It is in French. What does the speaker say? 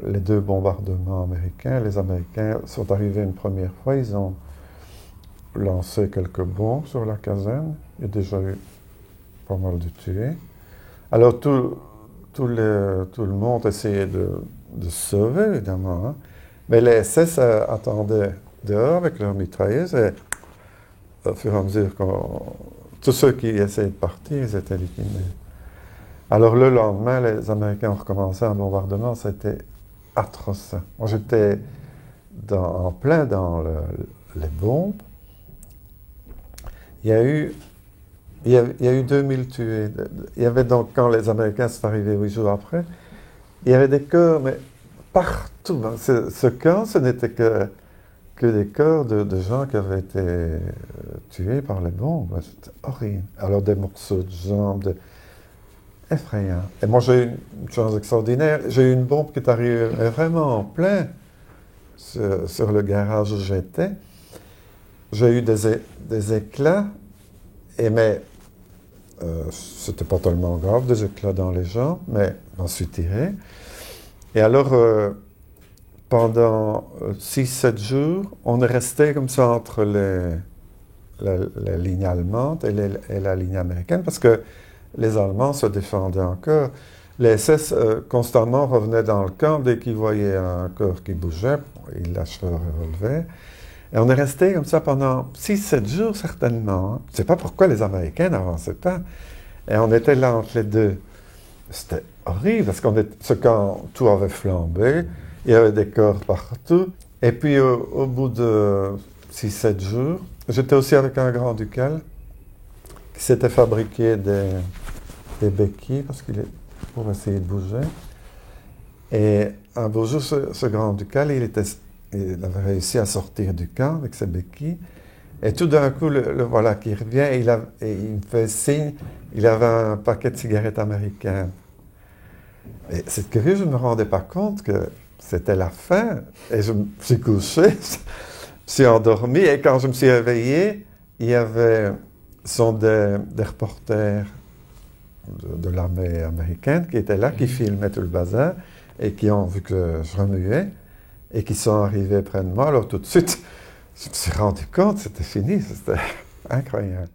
les deux bombardements américains. Les Américains sont arrivés une première fois, ils ont lancé quelques bombes sur la caserne. Il y a déjà eu pas mal de tués. Alors tout le monde essayait de se sauver, évidemment, hein. Mais les SS attendaient dehors avec leurs mitrailleuses et au fur et à mesure tous ceux qui essayaient de partir, ils étaient liquidés. Alors le lendemain, les Américains ont recommencé un bombardement, c'était atroce. Moi j'étais en plein dans les bombes. Il y a eu, il y a eu 2000 tués. Il y avait donc, quand les Américains sont arrivés 8 jours après, il y avait des corps, mais partout. Ce camp, ce n'était que des corps de gens qui avaient été tués par les bombes. C'était horrible. Alors des morceaux de jambes, effrayant. Et moi j'ai eu une chance extraordinaire. J'ai eu une bombe qui est arrivée vraiment en plein sur le garage où j'étais. J'ai eu des éclats, mais c'était pas tellement grave, des éclats dans les jambes, mais j'en suis tiré. Et alors, pendant 6-7 jours, on est resté comme ça entre la ligne allemande et la ligne américaine, parce que les Allemands se défendaient encore. Les SS constamment revenaient dans le camp dès qu'ils voyaient un corps qui bougeait, ils lâchaient leur revolver. Et on est resté comme ça pendant 6-7 jours certainement, hein. Je ne sais pas pourquoi les Américains n'avançaient pas. Et on était là entre les deux. C'était horrible parce ce camp, tout avait flambé, il y avait des corps partout. Et puis au bout de 6-7 jours, j'étais aussi avec un grand-ducal qui s'était fabriqué des béquilles pour essayer de bouger. Et un beau jour, ce grand-ducal, il avait réussi à sortir du camp avec ses béquilles. Et tout d'un coup, le voilà qui revient et il me fait signe, il avait un paquet de cigarettes américaines. Et c'est curieux, je ne me rendais pas compte que c'était la fin. Et je me suis couché, je me suis endormi. Et quand je me suis réveillé, il y avait des reporters de l'armée américaine qui étaient là, qui filmaient tout le bazar et qui ont vu que je remuais et qui sont arrivés près de moi. Alors tout de suite, je me suis rendu compte, c'était fini, c'était incroyable.